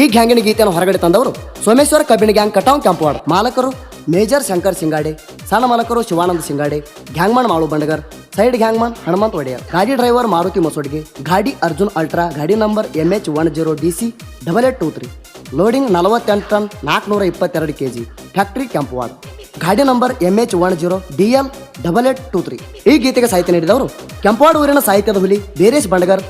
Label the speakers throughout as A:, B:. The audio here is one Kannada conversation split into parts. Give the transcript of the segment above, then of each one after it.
A: ಈ ಗ್ಯಾಂಗಿನ ಗೀತೆಯನ್ನು ಹೊರಗಡೆ ತಂದವರು ಸೋಮೇಶ್ವರ ಕಬ್ಬಿಣ ಗ್ಯಾಂಗ್ ಕಟಾವ್ ಕ್ಯಾಂಪವಾಡ. ಮಾಲಕರು ಮೇಜರ್ ಶಂಕರ್ ಸಿಂಗಾಡೆ, ಸಣ್ಣ ಮಾಲಕರು Shivananda Singade, gangman Malu Bandagar, side gangman Hanumant Odeyar, ಗಾಡಿ ಡ್ರೈವರ್ ಮಾರುತಿ ಮಸೋಡ್ಗೆ, ಗಾಡಿ ಅರ್ಜುನ್ ಅಲ್ಟ್ರಾ, ಗಾಡಿ number MH10DC8823, loading 48 ton 422 kg, factory Kampawada. ಗಾಡಿ ನಂಬರ್ MH10DL8823. ಈ ಗೀತೆಗೆ ಸಾಹಿತ್ಯ ನೀಡಿದವರು ಕೆಂಪವಾಡ ಊರಿನ ಸಾಹಿತ್ಯದ ಹುಲಿ ಬೇರೇಶ್ ಬಂಡಗರ್.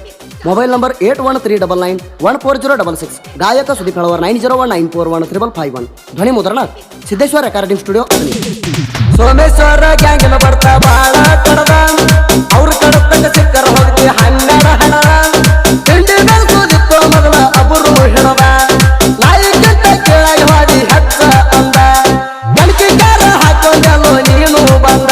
A: Mobile number 8139914066. ಗಾಯಕ ಸುದೀಪ್ ಹಳವರ್ 9019415551. ಧ್ವನಿ ಮುದ್ರಣ ಸಿದ್ದೇಶ್ವರ ರೆಕಾರ್ಡಿಂಗ್ ಸ್ಟುಡಿಯೋ. ಸೋಮೇಶ್ವರ ಗ್ಯಾಂಗಿನ ಬರ್ತಾ ಬಾಳ ಕಡದ ಅವ್ರ ಕಡತಂಗ ಸಿಕ್ಕರ ಹೋಗಿ 12 ಹಣ ತಿಂಡಿ ಬೆಳೆಸೋದಿತ್ತು ಮೊದಲ ಅಬುರು ಹಿಡದ ನಾಯಿಗಿಂತ ಕೇಳಾಗಿ ಹಾಡಿ ಹಚ್ಚ ಅಂದ ಕಣಕಿಗಾರ ಹಾಕೊಂಡಲು ನೀನು ಬಂದ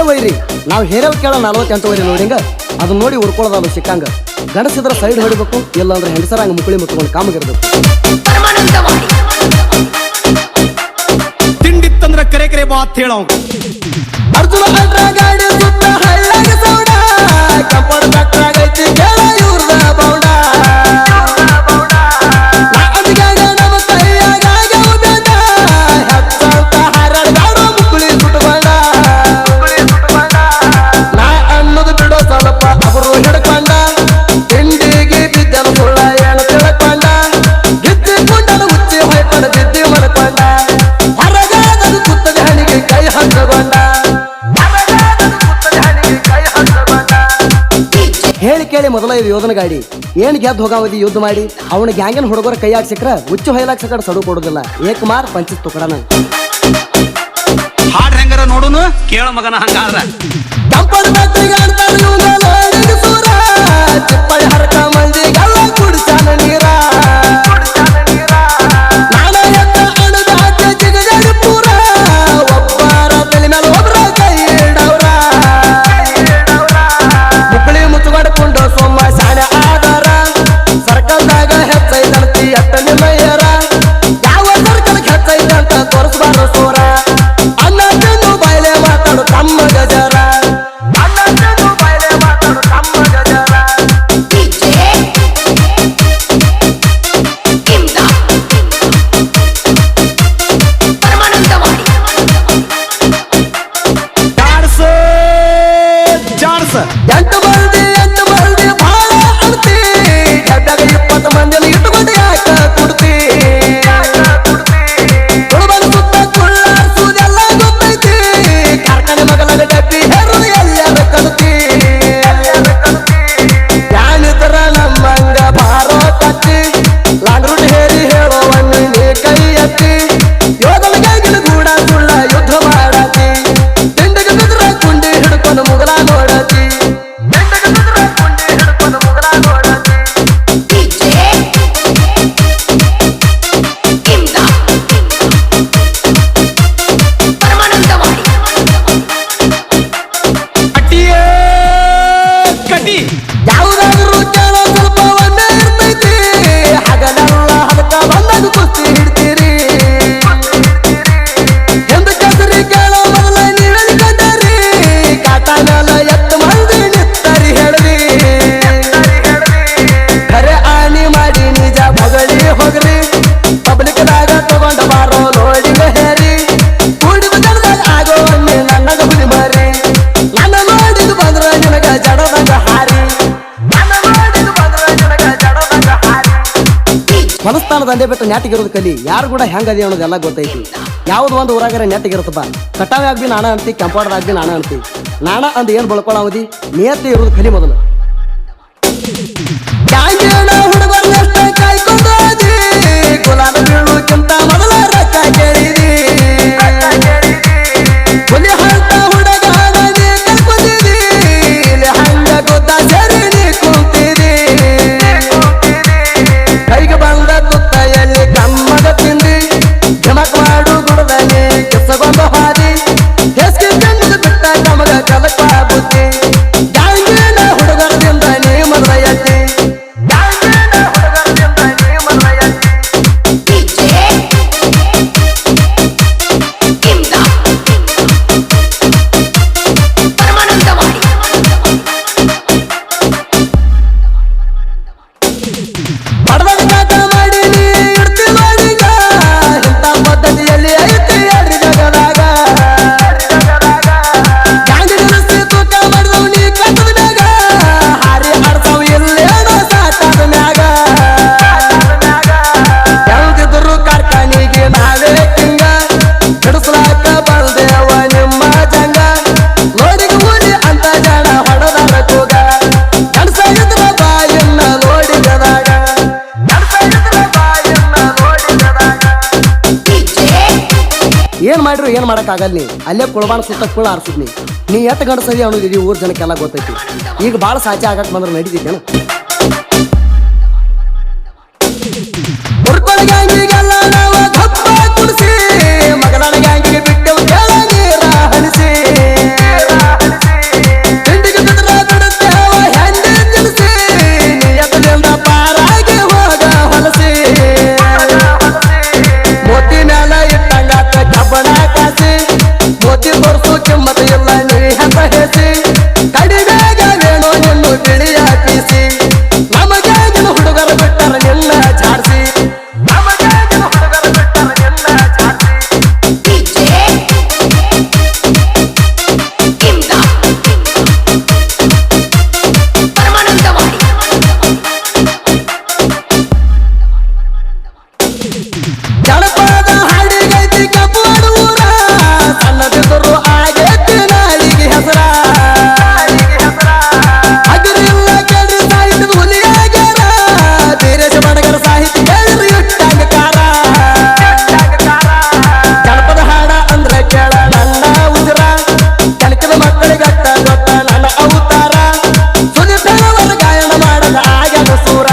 A: ವೈರಿ ನಾವು ಹೇರವ್ ಕೇಳ 48 ನೋಡಿಂಗ ಅದನ್ನ ನೋಡಿ ಉರ್ಕೊಳ್ಳೋದಲ್ಲ ಸಿಕ್ಕಂಗ ಗಣಸಿದ್ರ ಸೈಡ್ ಹೊಡಿಬೇಕು, ಇಲ್ಲ ಅಂದ್ರೆ ಹೆಂಡಸರಂಗ ಮುಕ್ಕಳಿ ಮುತ್ಕೊಂಡು ಕಾಮಗಿರ್ಬೇಕು.
B: ತಿಂಡಿತ್ತಂದ್ರ ಕರೆ ಕರೆ ಬಾತ್ ಹೇಳೋ
A: ಅರ್ಜುನ ಅಲ್ಟ್ರಾ ಗಾಡಿ ಸುತ್ತ ಹಳ್ಳಾಗ ಸೌಡ ಕಪ್ಪಡ ಕಟ್ಟಾಗೈತಿ ಕೇಳ ಇವ್ರದ ಬೌಡ ನಮ್ಮ ಕೈಯಾಗ ಬೇಡ ಹೆಚ್ಚಂತ ಹಾರಾಡ್ಗಾಡೋ ಮುಕ್ಕಳಿ ಸುಟ್ಟಬಂಡ ನಾ ಅನ್ನೋದು ಬಿಡೋ ಸ್ವಲ್ಪ ಅವರು ಹಿಡ್ಕೊಂಡ ತಿಂಡಿಗೆ ಬಿದ್ದನ ಸುಳ್ಳ ಏನು ತಿಳ್ಕೊಂಡ ಗಿದ್ದಿ ಕುಂಡನ ಉಚ್ಚಿ ಹೊಯ್ಪಡ ಬಿದ್ದಿ ಮಡ್ಕೊಂಡ ಹೊರಗಾದದು ಕುತ್ತದ ಹಣಿಗೆ ಕೈ ಹಂಚಗೊಂಡ ಹೇಳಿ ಕೇಳಿ ಮೊದಲ ಇದು ಯೋಧನ ಗಾಡಿ ಏನ್ ಗೆದ್ದು ಹೋಗಾವಧಿ ಯುದ್ಧ ಮಾಡಿ ಅವನ ಗ್ಯಾಂಗಿನ ಹುಡುಗರ ಕೈಯಾಗ ಸಿಕ್ಕ್ರ ಹುಚ್ಚು ಹೊಯ್ಲಾಕ್ ಸಕಡ ಸಡು ಕೊಡುದಿಲ್ಲ. ಏಕಮಾರ್ ಪಂಚಿತ್ ತುಕಡನ
B: ಹಾಡ್ ಹೆಂಗಾರ ನೋಡುನು ಕೇಳ ಮಗನ ಹಂಗಾದ್ರ
A: ಕಂಪದ ಸೂರ ಚಿಪ್ಪಳಿ ಹರಕ ಮಂದಿಗೆಲ್ಲ ಕುಡಿಸಾನ ನೀರ ನಾನ ಎತ್ತ ಅಣದಾಟ ಜಿಗಜಾಡಿ ಪೂರ ಒಬ್ಬರ ತಲೆ ಮೇಲೆ ಒಬ್ರ ಕೈ ಇಡವ್ರ ಮುಕ್ಕಳಿ ಮುಚ್ಚುಗಡ್ಕೊಂಡು ಸೋಮ ಶಾಣೆ ಆದಾರ ಸರ್ಕಲ್ದಾಗ ಹೆಚ್ಚೈದಂತಿ ಎತ್ತ ನಿಮ್ಮಯ್ಯರ ಯಾವ ಸರ್ಕಲ್ಗೆ ಹೆಚ್ಚೈತೆ ಅಂತ ತೋರಿಸ್ಬಾರ ಸೋರ ಅನ್ನ ತಿಂದು ಬಾಯ್ಲೆ ಮಾತಾಡು ತಮ್ಮ ಗಜರ ಎಂಟು ಮಂದಿ ಭಾಳ ಅಡ್ತಿ ಗಡ್ಡಾಗ 20 ಮಂದಿನ ಇಟ್ಟುಕೊಂಡು ಯಾಕ ಕುಡ್ತಿ ಕುಡುಬನ ಸುತ್ತ ಕುಳ್ಳಾರ್ಸುದೆಲ್ಲ ಗೊತ್ತೈತಿ ಕಾರ್ಖಾನೆ ಮಗಲಾಗ ಡಬ್ಬಿ ಹೇರು ಎಲ್ಲರ ಕಲ್ತಿ ಯಾನಿದ್ರ ನಮ್ಮಂಗ ಬಾರೋ ಕತ್ತಿ ಲಾಂಡ್ರುಡ್ ಹೇರಿ ಹೇಳೋವನ್ನಿ ನೀ ಕೈ ಎತ್ತಿ ಯೋಧನಿಗಾಗಿನ ಗೂಡ ಸುಳ್ಳ ಯುದ್ಧ ಮಾಡತಿ ತಿಂಡಿಗೆ ಬಿದ್ರ ಕುಂಡಿ ಹಿಡ್ಕೊಂಡು ಮುಗಲ ನೋಡತಿ ಯಾವುದಾದ್ರೂ ಕೇಳ ಸ್ವಲ್ಪ ಒಂದೇ ಇರ್ತೈತಿ ಹಗಲೆಲ್ಲ ಹದಕ ಬಂದಾಗ ಕುಸ್ತಿ ಹಿಡ್ತೀರಿ ಎಂದು ಕೆಸರಿ ಕೇಳೋ ಮೊದಲ ನೀರಲ್ಲಿ ಕಟ್ಟರಿ ಕಾಟಾನೆಲ್ಲ ಎತ್ತು ಮಂದಿ ನಿತ್ತರಿ ಹೇಳ್ರಿ ಖರೆ ಆನಿ ಮಾಡಿ ನಿಜ ಬಗಳಿ ಹೋಗ್ರಿ ಪಬ್ಲಿಕ್ದಾಗ ತಗೊಂಡ ಬಾರೋ ನೋಡಿಗ ಹೇರಿ ಕೂಡಿದ ಜನದಾಗ ಆಗೋ ಅನ್ನಿ ನನ್ನಗ ಹುಲಿ ಮಾರಿ ನನ್ನ ನೋಡಿದು ಬಂದ್ರ ನಿನಗ ಜಡದಂಗ ಹಾರಿ ಹೊಲಸ್ಥಾನ ದಂಧೆ ಬಿಟ್ಟು ನೆಟ್ಟಿಗಿರೋದು ಕಲಿ ಯಾರು ಕೂಡ ಹೆಂಗದಿ ಅನ್ನೋದೆಲ್ಲ ಗೊತ್ತೈತಿ. ಯಾವ್ದು ಒಂದು ಊರಾಗರ ನೆಟ್ಟಿಗಿರುತ್ತಪ್ಪ ಕಟಾವೆ ಆಗ್ಬಿ ನಾಣ ಅಂತಿ ಕೆಂಪಾಡ್ದಾಗ ಬಿ ನಾಣ ಅಂತಿ ನಾಣ ಅಂದ್ ಏನ್ ಬಳ್ಕೊಳ್ಳಾವದಿ ನಿಯತ್ತಿ ಇರೋದು ಕಲಿ ಮೊದಲು ಹುಡುಗರಷ್ಟ ಕಾಯ್ಕೊಂಡೋದಿ ಗುಲಾಬ ಬೀಳುಕ್ಕಿಂತ ಮೊದಲ ರೊಕ್ಕ ಕೇಳಿದಿ ಹುಲಿ ಹಂತ ಹುಡುಗ ನೀ ಕಲ್ಕೊಂಡಿದಿ ಇಲ್ಲಿ ಹಂಗ ಗೊತ್ತ ಸರಿ ನೀ ಕುಂತಿದಿ ಕೈಗೆ ಬಂದ ತುತ್ತಯಲ್ಲಿ ಕಮ್ಮದ ತಿಂದಿ ಜಮಕ್ ಮಾಡು ಗುಡದಲ್ಲಿ ಕೆಸಗೊಂದು ಹಾದಿ ಹೆಸ್ಗೆ ಚಂದ ಬಿಟ್ಟ ನಮಗ ಕಲಕ ಬುದ್ಧಿ ಗ್ಯಾಂಗಿನ ಹುಡುಗರದಿಂದ ನೀ ಮದುವೆ ಎತ್ತಿ ಮಾಡಿದ್ರು ಏನ್ ಮಾಡಕ್ ಆಗಲ್ಲ ನೀ ಅಲ್ಲೇ ಕುಳಬಾಣ ಸುತ್ತ ಕುಳ ಆರ್ಸುದ್ ನೀ ಎಟ್ ಗಂಡಸದಿ ಅನ್ನೋದಿದಿ ಊರ್ ಜನಕ್ಕೆಲ್ಲ ಗೊತ್ತೈತಿ ಈಗ ಬಾಳ ಸಾಚೆ ಆಗಕ್ ಬಂದ್ರೆ ನಡೀತಿದ್ದೇನು ಗ್ಯಾಂಗಿಗೆಲ್ಲ ನಾವು ಗಪ್ಪ ಕುಡಿಸಿ ಮಗನ ಗ್ಯಾಂಗಿಗೆ ಬಿಟ್ಟು ಕೆಳ ನೀರ ಹಣಿಸಿ ತಿಂಡಿಗೆ ಬಿದ್ರ ಬಿಡುತ್ತೇವ ಹೆಂಡಿ ತಿಳಿಸಿ ನಿಯತದಿಂದ ಪಾರಾಗಿ ಹೋಗ ಹೊಲಸಿ ಮೋತಿ ಮ್ಯಾಲ ಇಟ್ಟಂಗಾಕ ಕಬ್ಬಣ ಕಾಸಿ ಮೋತಿ ತೋರ್ಸು ಕಿಮ್ಮತ್ ಇಲ್ಲ ನೀ ಹೆಸ ಹೇಸಿ ಕಡಿಮೆಗ ವೇಣು ನಿನ್ನು ಬಿಳಿಯ ಪೀಸಿ ನಮಗೆ ಹುಡುಗರು ಬಿಟ್ಟರ ನಿನ್ನ ಜಾಡ್ಸಿ ಜನಪದ ಹಾಡಿಗೈತಿ ಕಬ್ಬಾಡೂರ ಸಣ್ಣದಿದ್ದರು ಆಗೈತಿ ನಾಳಿಗೆ ಹೆಸರ ಅಗಿರಿಲ್ಲ ಕೇಳ್ರಿ ಸಾಹಿತ್ಯದ ಹುಲಿಯಾಗ್ಯಾರ ಧೀರೇಶ ಬಡಗರ ಸಾಹಿತ್ಯ ಕೇಳ್ರಿ ಇಟ್ಟಂಗ ಕಾರ ಜನಪದ ಹಾಡ ಅಂದ್ರೆ ಕೇಳ ನನ್ನ ಉಸಿರ ಕನಕದ ಮಕ್ಕಳಿಗಟ್ಟ ಗೊತ್ತ ನನ್ನ ಅವತಾರ ಸುನಿತನವರ ಗಾಯನ ಮಾಡದ ಆಗ್ಯಾದ ಸೂರ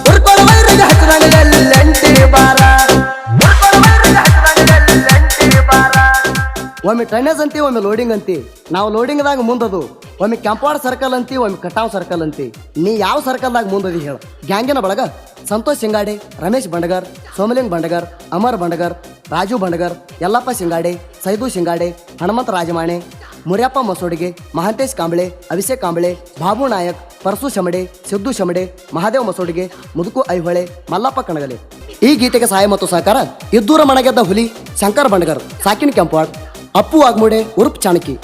A: ಉರ್ಕೊಳ್ಳುವವರಿಗೆ ಹಚ್ಚದಂಗ ಎಲ್ಲೆಂಟಿ ಬಾರ ಒಮ್ಮೆ ಟನ್ನೇಜ್ ಅಂತಿ ಒಮ್ಮೆ ಲೋಡಿಂಗ್ ಅಂತಿ ನಾವು ಲೋಡಿಂಗ್ದಾಗ ಮುಂದದು ಒಮ್ಮೆ ಕೆಂಪವಾಡ ಸರ್ಕಲ್ ಅಂತಿ ಒಮ್ಮೆ ಕಟಾವ್ ಸರ್ಕಲ್ ಅಂತಿ ನೀ ಯಾವ ಸರ್ಕಲ್ದಾಗ ಮುಂದದಿ ಹೇಳ ಗ್ಯಾಂಗಿನ ಬಳಗ ಸಂತೋಷ್ ಸಿಂಗಾಡೆ ರಮೇಶ್ ಬಂಡಗರ್ ಸೋಮಲಿಂಗ್ ಬಂಡಗರ್ ಅಮರ್ ಬಂಡಗರ್ ರಾಜು ಬಂಡಗರ್ ಯಲ್ಲಪ್ಪ ಸಿಂಗಾಡೆ ಸೈದು ಸಿಂಗಾಡೆ ಹನುಮಂತ ರಾಜಮಾಣೆ ಮುರಿಯಪ್ಪ ಮಸೋಡಿಗೆ ಮಹಾಂತೇಶ್ ಕಾಂಬಳೆ ಅಭಿಷೇಕ್ ಕಾಂಬಳೆ ಬಾಬು ನಾಯಕ್ ಪರಸು ಶಮಡೆ ಸಿದ್ದು ಶಮಡೆ ಮಹಾದೇವ್ ಮಸೋಡಿಗೆ ಮುದುಕು ಐಹೊಳೆ ಮಲ್ಲಪ್ಪ ಕಣಗಲೆ ಈ ಗೀತೆಗೆ ಸಹಾಯ ಮತ್ತು ಸಹಕಾರ ಇದ್ದೂರ ಮಣಗೆದ್ದ ಹುಲಿ ಶಂಕರ್ ಬಂಡಗರ್ ಸಾಕಿನ್ ಕೆಂಪವಾಡ್ ಅಪ್ಪು ಆಗ್ಮುಡೆ ಉರುಪ್ ಚಾಣಕಿ